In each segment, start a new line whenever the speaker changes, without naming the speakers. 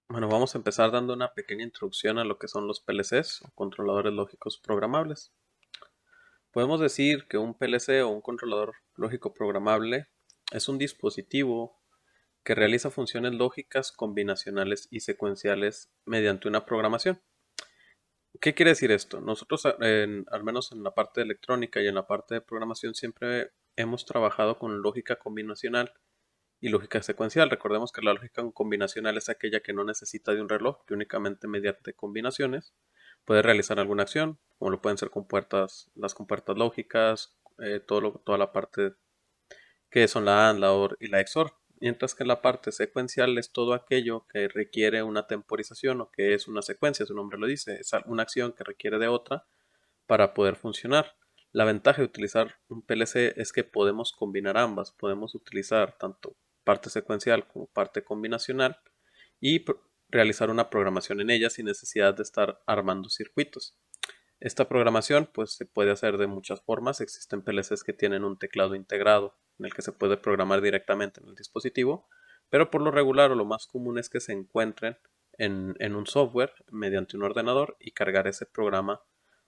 Bueno, vamos a empezar dando una pequeña introducción a lo que son los PLCs o controladores lógicos programables. Podemos decir que un PLC o un controlador lógico programable es un dispositivo que realiza funciones lógicas combinacionales y secuenciales mediante una programación. ¿Qué quiere decir esto? Nosotros, al menos en la parte de electrónica y en la parte de programación, siempre hemos trabajado con lógica combinacional y lógica secuencial. Recordemos que la lógica combinacional es aquella que no necesita de un reloj, que únicamente mediante combinaciones puede realizar alguna acción, como lo pueden ser compuertas, las compuertas lógicas, toda la parte que son la AND, la OR y la XOR. Mientras que la parte secuencial es todo aquello que requiere una temporización o que es una secuencia, su nombre lo dice, es una acción que requiere de otra para poder funcionar. La ventaja de utilizar un PLC es que podemos combinar ambas, podemos utilizar tanto parte secuencial como parte combinacional y realizar una programación en ella sin necesidad de estar armando circuitos. Esta programación pues se puede hacer de muchas formas. Existen PLCs que tienen un teclado integrado en el que se puede programar directamente en el dispositivo, pero por lo regular o lo más común es que se encuentren en un software mediante un ordenador y cargar ese programa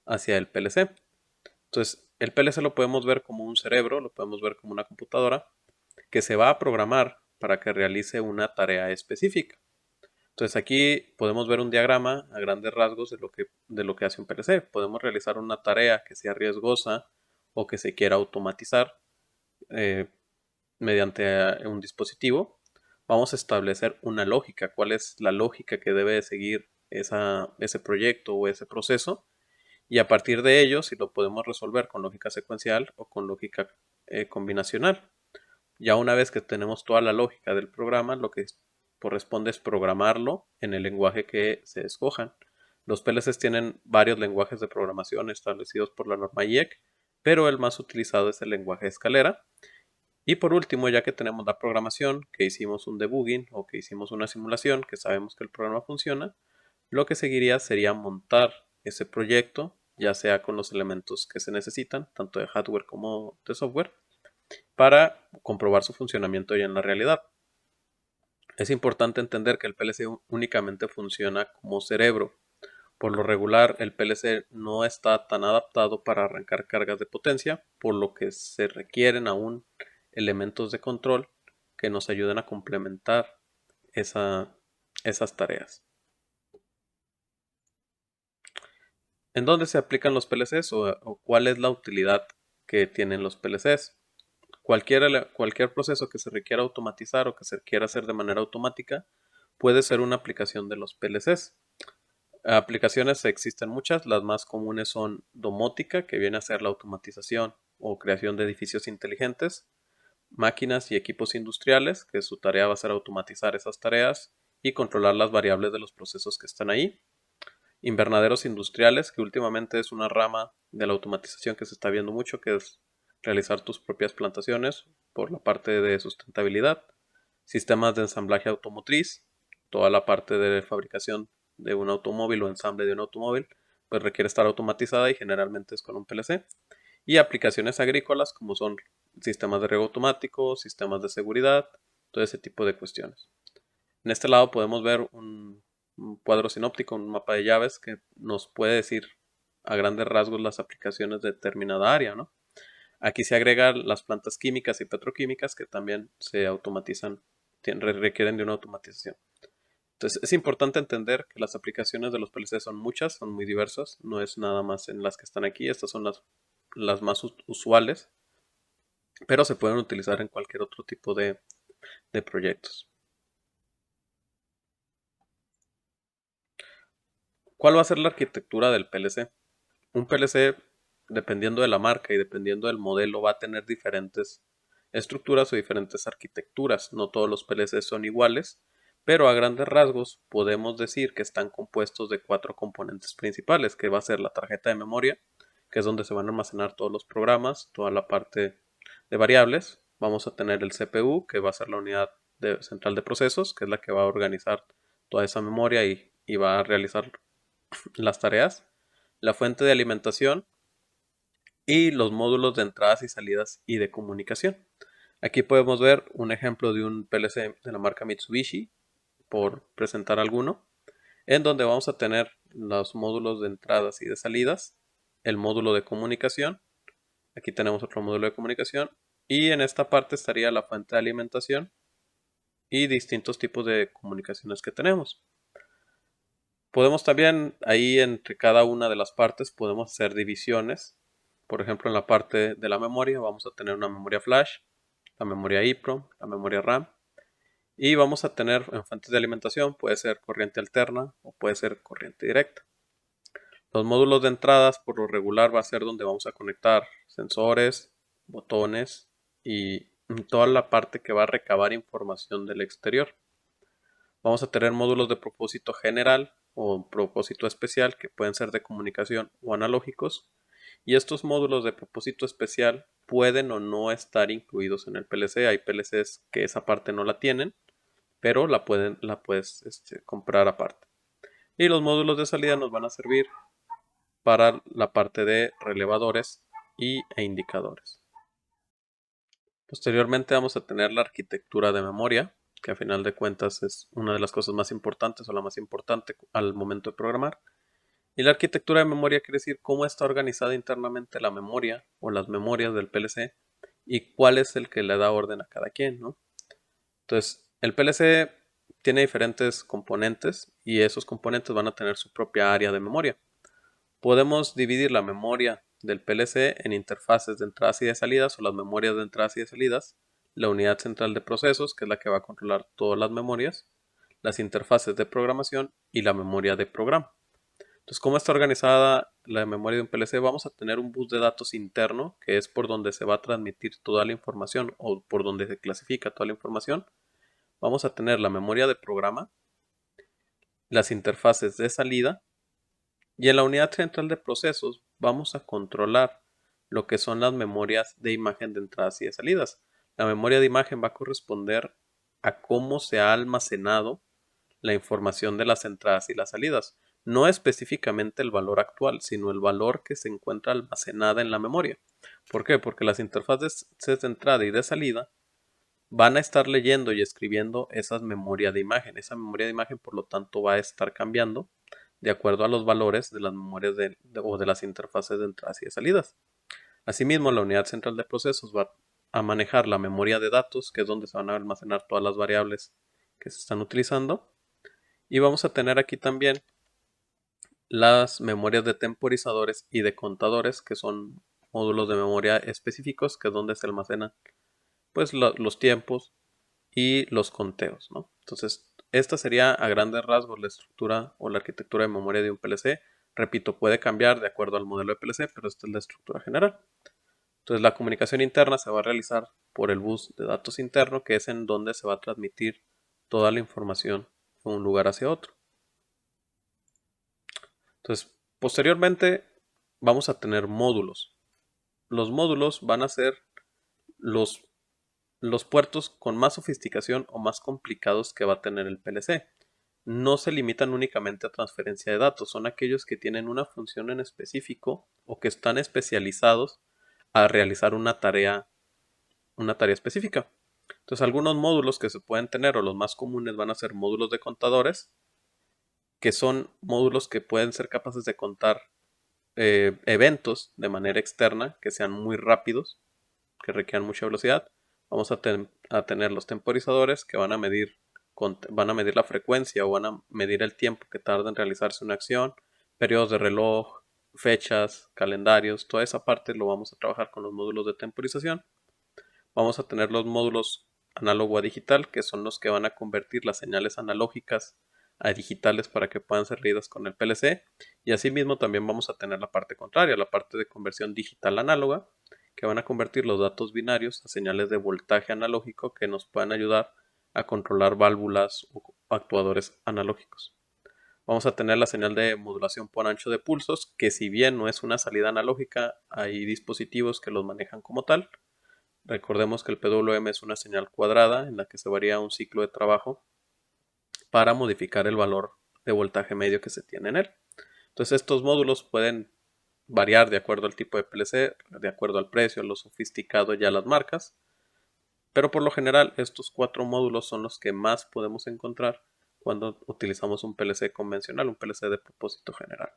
hacia el PLC. Entonces, el PLC lo podemos ver como un cerebro, lo podemos ver como una computadora que se va a programar para que realice una tarea específica. Entonces aquí podemos ver un diagrama a grandes rasgos de lo que hace un PLC. Podemos realizar una tarea que sea riesgosa o que se quiera automatizar eh, mediante un dispositivo. Vamos a establecer una lógica. ¿Cuál es la lógica que debe seguir ese proyecto o ese proceso? Y a partir de ello, si lo podemos resolver con lógica secuencial o con lógica combinacional. Ya una vez que tenemos toda la lógica del programa, lo que corresponde es programarlo en el lenguaje que se escojan. Los PLCs tienen varios lenguajes de programación establecidos por la norma IEC, pero el más utilizado es el lenguaje de escalera. Y por último, ya que tenemos la programación, que hicimos un debugging o que hicimos una simulación, que sabemos que el programa funciona, lo que seguiría sería montar ese proyecto, ya sea con los elementos que se necesitan, tanto de hardware como de software, para comprobar su funcionamiento ya en la realidad. Es importante entender que el PLC únicamente funciona como cerebro. Por lo regular, el PLC no está tan adaptado para arrancar cargas de potencia, por lo que se requieren aún elementos de control que nos ayuden a complementar esa- esas tareas. ¿En dónde se aplican los PLCs o cuál es la utilidad que tienen los PLCs? Cualquier proceso que se requiera automatizar o que se quiera hacer de manera automática puede ser una aplicación de los PLCs. Aplicaciones existen muchas, las más comunes son domótica, que viene a ser la automatización o creación de edificios inteligentes, máquinas y equipos industriales, que su tarea va a ser automatizar esas tareas y controlar las variables de los procesos que están ahí. Invernaderos industriales, que últimamente es una rama de la automatización que se está viendo mucho, que es realizar tus propias plantaciones por la parte de sustentabilidad. Sistemas de ensamblaje automotriz, toda la parte de fabricación de un automóvil o ensamble de un automóvil, pues requiere estar automatizada y generalmente es con un PLC. Y aplicaciones agrícolas como son sistemas de riego automático, sistemas de seguridad, todo ese tipo de cuestiones. En este lado podemos ver un cuadro sinóptico, un mapa de llaves que nos puede decir a grandes rasgos las aplicaciones de determinada área, ¿no? Aquí se agregan las plantas químicas y petroquímicas que también se automatizan, requieren de una automatización. Entonces es importante entender que las aplicaciones de los PLC son muchas, son muy diversas, no es nada más en las que están aquí, estas son las más usuales, pero se pueden utilizar en cualquier otro tipo de proyectos. ¿Cuál va a ser la arquitectura del PLC? Un PLC, dependiendo de la marca y dependiendo del modelo, va a tener diferentes estructuras o diferentes arquitecturas. No todos los PLCs son iguales, pero a grandes rasgos podemos decir que están compuestos de cuatro componentes principales, que va a ser la tarjeta de memoria, que es donde se van a almacenar todos los programas, toda la parte de variables. Vamos a tener el CPU, que va a ser la unidad central de procesos, que es la que va a organizar toda esa memoria y va a realizar las tareas, la fuente de alimentación y los módulos de entradas y salidas y de comunicación. Aquí podemos ver un ejemplo de un PLC de la marca Mitsubishi, por presentar alguno, en donde vamos a tener los módulos de entradas y de salidas, el módulo de comunicación, aquí tenemos otro módulo de comunicación, y en esta parte estaría la fuente de alimentación y distintos tipos de comunicaciones que tenemos. Podemos también, ahí entre cada una de las partes, podemos hacer divisiones. Por ejemplo, en la parte de la memoria vamos a tener una memoria flash, la memoria EEPROM, la memoria RAM. Y vamos a tener en fuentes de alimentación, puede ser corriente alterna o puede ser corriente directa. Los módulos de entradas por lo regular va a ser donde vamos a conectar sensores, botones y toda la parte que va a recabar información del exterior. Vamos a tener módulos de propósito general o propósito especial que pueden ser de comunicación o analógicos. Y estos módulos de propósito especial pueden o no estar incluidos en el PLC. Hay PLCs que esa parte no la tienen, pero la puedes comprar aparte. Y los módulos de salida nos van a servir para la parte de relevadores e indicadores. Posteriormente vamos a tener la arquitectura de memoria, que a final de cuentas es una de las cosas más importantes o la más importante al momento de programar. Y la arquitectura de memoria quiere decir cómo está organizada internamente la memoria o las memorias del PLC y cuál es el que le da orden a cada quien, ¿no? Entonces, el PLC tiene diferentes componentes y esos componentes van a tener su propia área de memoria. Podemos dividir la memoria del PLC en interfaces de entradas y de salidas o las memorias de entradas y de salidas, la unidad central de procesos, que es la que va a controlar todas las memorias, las interfaces de programación y la memoria de programa. Entonces, ¿cómo está organizada la memoria de un PLC? Vamos a tener un bus de datos interno, que es por donde se va a transmitir toda la información o por donde se clasifica toda la información. Vamos a tener la memoria de programa, las interfaces de salida, y en la unidad central de procesos vamos a controlar lo que son las memorias de imagen de entradas y de salidas. La memoria de imagen va a corresponder a cómo se ha almacenado la información de las entradas y las salidas. No específicamente el valor actual, sino el valor que se encuentra almacenada en la memoria. ¿Por qué? Porque las interfaces de entrada y de salida van a estar leyendo y escribiendo esas memorias de imagen. Esa memoria de imagen, por lo tanto, va a estar cambiando de acuerdo a los valores de las memorias o de las interfaces de entradas y de salidas. Asimismo, la unidad central de procesos va a manejar la memoria de datos, que es donde se van a almacenar todas las variables que se están utilizando. Y vamos a tener aquí también las memorias de temporizadores y de contadores, que son módulos de memoria específicos, que es donde se almacenan pues los tiempos y los conteos, ¿no? Entonces, esta sería a grandes rasgos la estructura o la arquitectura de memoria de un PLC. Repito, puede cambiar de acuerdo al modelo de PLC, pero esta es la estructura general. Entonces, la comunicación interna se va a realizar por el bus de datos interno, que es en donde se va a transmitir toda la información de un lugar hacia otro. Entonces, posteriormente vamos a tener módulos. Los módulos van a ser los puertos con más sofisticación o más complicados que va a tener el PLC. No se limitan únicamente a transferencia de datos, son aquellos que tienen una función en específico o que están especializados a realizar una tarea específica. Entonces, algunos módulos que se pueden tener o los más comunes van a ser módulos de contadores, que son módulos que pueden ser capaces de contar eventos de manera externa que sean muy rápidos, que requieran mucha velocidad. Vamos a tener los temporizadores que van a medir la frecuencia o van a medir el tiempo que tarda en realizarse una acción, periodos de reloj, fechas, calendarios, toda esa parte lo vamos a trabajar con los módulos de temporización. Vamos a tener los módulos análogo a digital, que son los que van a convertir las señales analógicas a digitales para que puedan ser leídas con el PLC. Y asimismo también vamos a tener la parte contraria, la parte de conversión digital análoga, que van a convertir los datos binarios a señales de voltaje analógico que nos puedan ayudar a controlar válvulas o actuadores analógicos. Vamos a tener la señal de modulación por ancho de pulsos, que si bien no es una salida analógica, hay dispositivos que los manejan como tal. Recordemos que el PWM es una señal cuadrada en la que se varía un ciclo de trabajo para modificar el valor de voltaje medio que se tiene en él. Entonces estos módulos pueden variar de acuerdo al tipo de PLC, de acuerdo al precio, lo sofisticado ya las marcas, pero por lo general estos 4 módulos son los que más podemos encontrar cuando utilizamos un PLC convencional, un PLC de propósito general.